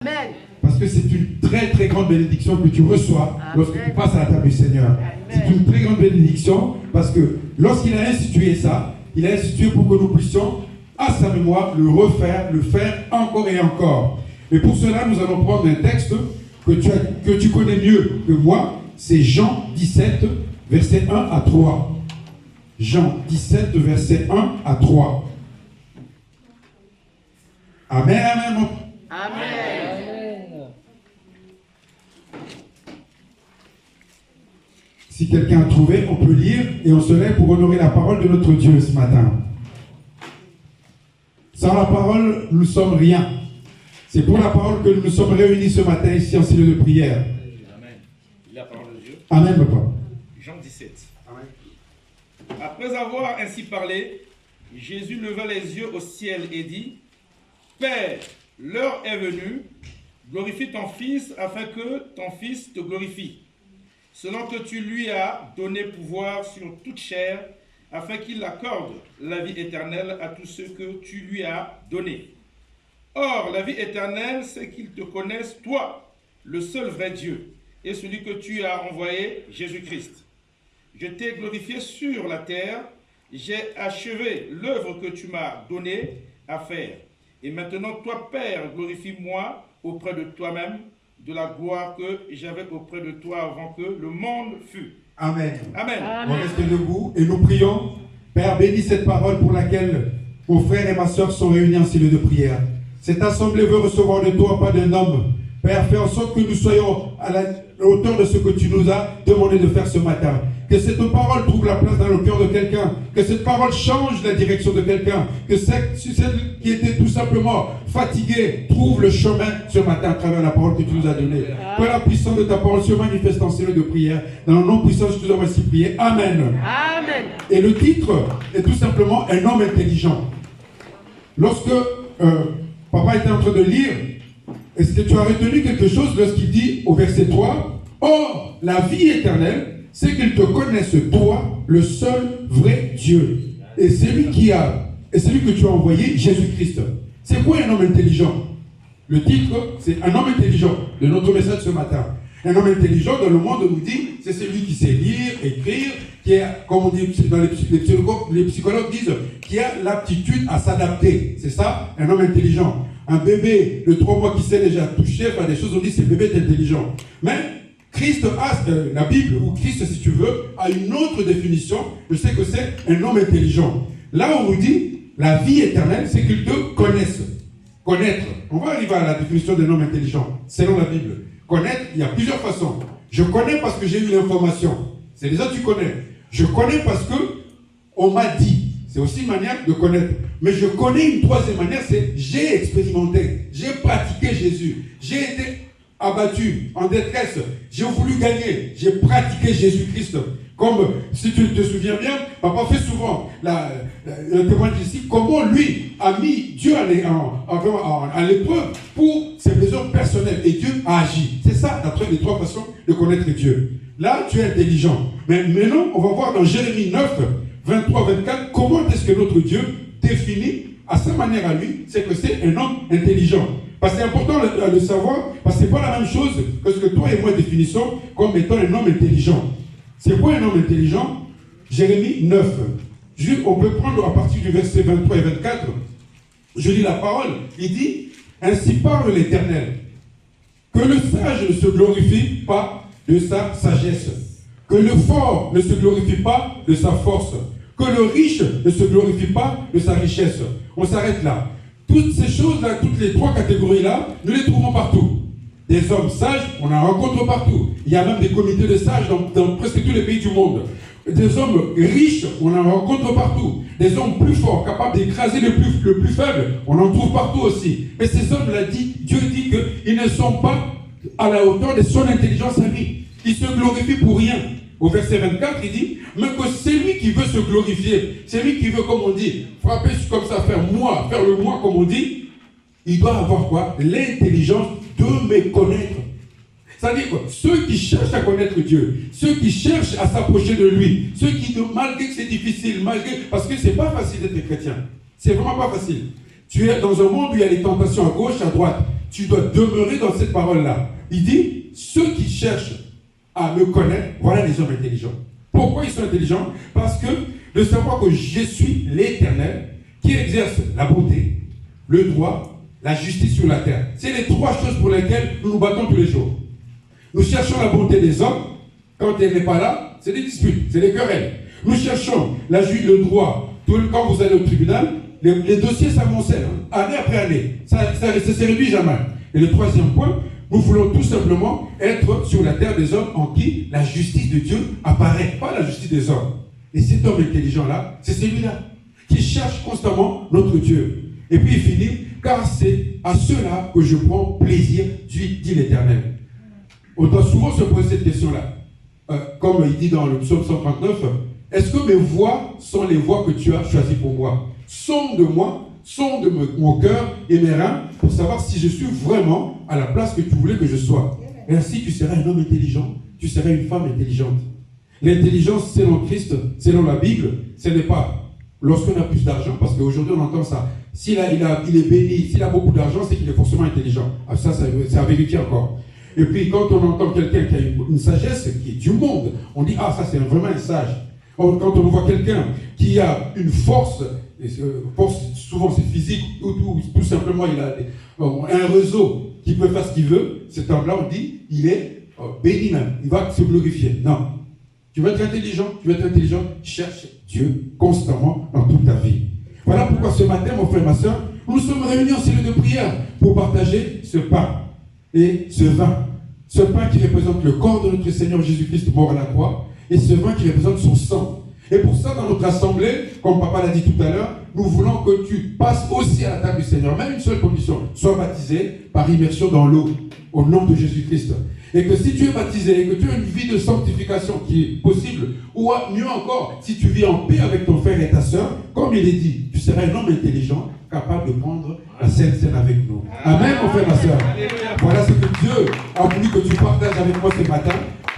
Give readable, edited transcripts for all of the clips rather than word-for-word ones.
Amen. Parce que c'est une très très grande bénédiction que tu reçois lorsque tu passes à la table du Seigneur. C'est une très grande bénédiction parce que lorsqu'il a institué ça, il a institué pour que nous puissions, à sa mémoire, le refaire, le faire encore et encore. Et pour cela, nous allons prendre un texte que tu connais mieux que moi. C'est Jean 17, verset 1 à 3. Jean 17, verset 1 à 3. Amen, amen. Amen. Si quelqu'un a trouvé, on peut lire et on se lève pour honorer la parole de notre Dieu ce matin. Sans la parole, nous ne sommes rien. C'est pour la parole que nous nous sommes réunis ce matin ici en cellule de prière. Amen. La parole de Dieu. Amen, papa. Jean 17. Amen. Après avoir ainsi parlé, Jésus leva les yeux au ciel et dit, Père, l'heure est venue, glorifie ton Fils afin que ton Fils te glorifie, selon que tu lui as donné pouvoir sur toute chair, afin qu'il accorde la vie éternelle à tous ceux que tu lui as donnés. Or, la vie éternelle, c'est qu'ils te connaissent, toi, le seul vrai Dieu, et celui que tu as envoyé, Jésus-Christ. Je t'ai glorifié sur la terre, j'ai achevé l'œuvre que tu m'as donnée à faire. Et maintenant, toi, Père, glorifie-moi auprès de toi-même, de la gloire que j'avais auprès de toi avant que le monde fût. Amen. Amen. On reste debout et nous prions. Père, bénis cette parole pour laquelle mon frère et ma soeur sont réunis en cellule de prière. Cette assemblée veut recevoir de toi, pas d'un homme. Père, fais en sorte que nous soyons à la hauteur de ce que tu nous as demandé de faire ce matin. Que cette parole trouve la place dans le cœur de quelqu'un. Que cette parole change la direction de quelqu'un. Que celle qui était tout simplement fatiguée trouve le chemin ce matin à travers la parole que tu nous as donnée. Que la puissance de ta parole se manifeste en cellule de prière. Dans le nom puissant, je te ainsi prier. Amen. Amen. Et le titre est tout simplement un homme intelligent. Lorsque papa était en train de lire, est-ce que tu as retenu quelque chose lorsqu'il dit au verset 3, Or, la vie éternelle, c'est qu'ils te connaissent, toi, le seul vrai Dieu. Et celui que tu as envoyé, Jésus-Christ. C'est quoi un homme intelligent? Le titre, c'est un homme intelligent de notre message ce matin. Un homme intelligent dans le monde nous dit, c'est celui qui sait lire, écrire, qui a, comme on dit dans les psychologues disent, qui a l'aptitude à s'adapter. C'est ça, un homme intelligent. Un bébé de 3 mois qui sait déjà toucher, faire des choses, on dit c'est le bébé est intelligent. Mais Christ a, la Bible, ou Christ si tu veux, a une autre définition. Je sais que c'est un homme intelligent. Là on nous dit, la vie éternelle, c'est qu'ils te connaissent. Connaître. On va arriver à la définition d'un homme intelligent, selon la Bible. Connaître, il y a plusieurs façons. Je connais parce que j'ai eu l'information. C'est déjà tu connais. Je connais parce que on m'a dit. C'est aussi une manière de connaître. Mais je connais une troisième manière, c'est j'ai expérimenté, j'ai pratiqué Jésus. J'ai été abattu, en détresse. J'ai voulu gagner. J'ai pratiqué Jésus-Christ. Comme, si tu te souviens bien, papa fait souvent un témoignage ici, comment lui a mis Dieu à l'épreuve pour ses besoins personnels. Et Dieu a agi. C'est ça, les 3 façons de connaître Dieu. Là, tu es intelligent. Mais maintenant, on va voir dans Jérémie 9, 23-24, comment est-ce que notre Dieu définit à sa manière à lui, c'est que c'est un homme intelligent. Parce que c'est important de le savoir, parce que ce n'est pas la même chose que ce que toi et moi définissons comme étant un homme intelligent. C'est quoi un homme intelligent? Jérémie 9. On peut prendre à partir du verset 23 et 24. Je lis la parole. Il dit, ainsi parle l'Éternel, que le sage ne se glorifie pas de sa sagesse, que le fort ne se glorifie pas de sa force, que le riche ne se glorifie pas de sa richesse. On s'arrête là. Toutes ces choses-là, toutes les 3 catégories-là, nous les trouvons partout. Des hommes sages, on en rencontre partout. Il y a même des comités de sages dans presque tous les pays du monde. Des hommes riches, on en rencontre partout. Des hommes plus forts, capables d'écraser le plus faible, on en trouve partout aussi. Mais ces hommes-là, Dieu dit qu'ils ne sont pas à la hauteur de son intelligence à lui. Ils se glorifient pour rien. Au verset 24, il dit, mais que celui qui veut se glorifier, celui qui veut, comme on dit, frapper comme ça, faire le moi, comme on dit, il doit avoir quoi? L'intelligence de me connaître. C'est-à-dire quoi? Ceux qui cherchent à connaître Dieu, ceux qui cherchent à s'approcher de lui, ceux qui, malgré que c'est difficile, parce que c'est pas facile d'être chrétien. C'est vraiment pas facile. Tu es dans un monde où il y a des tentations à gauche, à droite. tu dois demeurer dans cette parole-là. Il dit, ceux qui cherchent à me connaître, voilà les hommes intelligents. Pourquoi ils sont intelligents? Parce que de savoir que je suis l'Éternel qui exerce la bonté, le droit, la justice sur la terre. C'est les trois choses pour lesquelles nous nous battons tous les jours. Nous cherchons la bonté des hommes. Quand elle n'est pas là, c'est des disputes, c'est des querelles. Nous cherchons le droit. Quand vous allez au tribunal, les dossiers s'amoncellent, année après année. Ça ne se réduit jamais. Et le troisième point, nous voulons tout simplement être sur la terre des hommes en qui la justice de Dieu apparaît, pas la justice des hommes. Et cet homme intelligent-là, c'est celui-là qui cherche constamment notre Dieu. Et puis il finit, car c'est à ceux-là que je prends plaisir, dit l'Éternel. On doit souvent se poser cette question-là. Comme il dit dans le psaume 139, est-ce que mes voies sont les voies que tu as choisies pour moi? Sonde-moi, sonde mon cœur et mes reins pour savoir si je suis vraiment à la place que tu voulais que je sois. Et ainsi tu seras un homme intelligent, tu seras une femme intelligente. L'intelligence selon Christ, selon la Bible, ce n'est pas lorsqu'on a plus d'argent, parce qu'aujourd'hui on entend ça. Il est béni, s'il a beaucoup d'argent, c'est qu'il est forcément intelligent. Ah, ça, c'est à vérifier encore. Et puis quand on entend quelqu'un qui a une sagesse qui est du monde, on dit, ah ça c'est vraiment un sage. Quand on voit quelqu'un qui a une force souvent c'est physique, ou tout simplement il a un réseau qui peut faire ce qu'il veut, cet homme-là on dit, il est béni même, il va se glorifier. Non. Tu veux être intelligent, cherche Dieu constamment dans toute ta vie. Voilà pourquoi ce matin, mon frère, ma soeur, nous sommes réunis en cellule de prière pour partager ce pain et ce vin. Ce pain qui représente le corps de notre Seigneur Jésus-Christ mort à la croix et ce vin qui représente son sang. Et pour ça, dans notre assemblée, comme papa l'a dit tout à l'heure, nous voulons que tu passes aussi à la table du Seigneur. Même une seule condition, sois baptisé par immersion dans l'eau, au nom de Jésus-Christ. Et que si tu es baptisé et que tu as une vie de sanctification qui est possible, ou mieux encore, si tu vis en paix avec ton frère et ta soeur, comme il est dit, tu seras un homme intelligent, capable de prendre la Sainte Seine avec nous. Amen, mon frère, ma soeur. Voilà ce que Dieu a voulu que tu partages avec moi ce matin,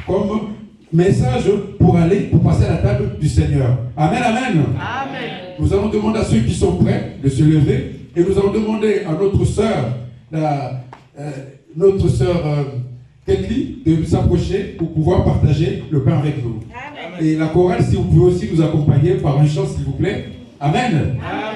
comme message pour passer à la table du Seigneur. Amen, amen. Amen. Nous allons demander à ceux qui sont prêts de se lever, et nous allons demander à notre sœur, Ketli, de s'approcher pour pouvoir partager le pain avec nous. Amen. Et la chorale, si vous pouvez aussi nous accompagner par un chant, s'il vous plaît. Amen. Amen.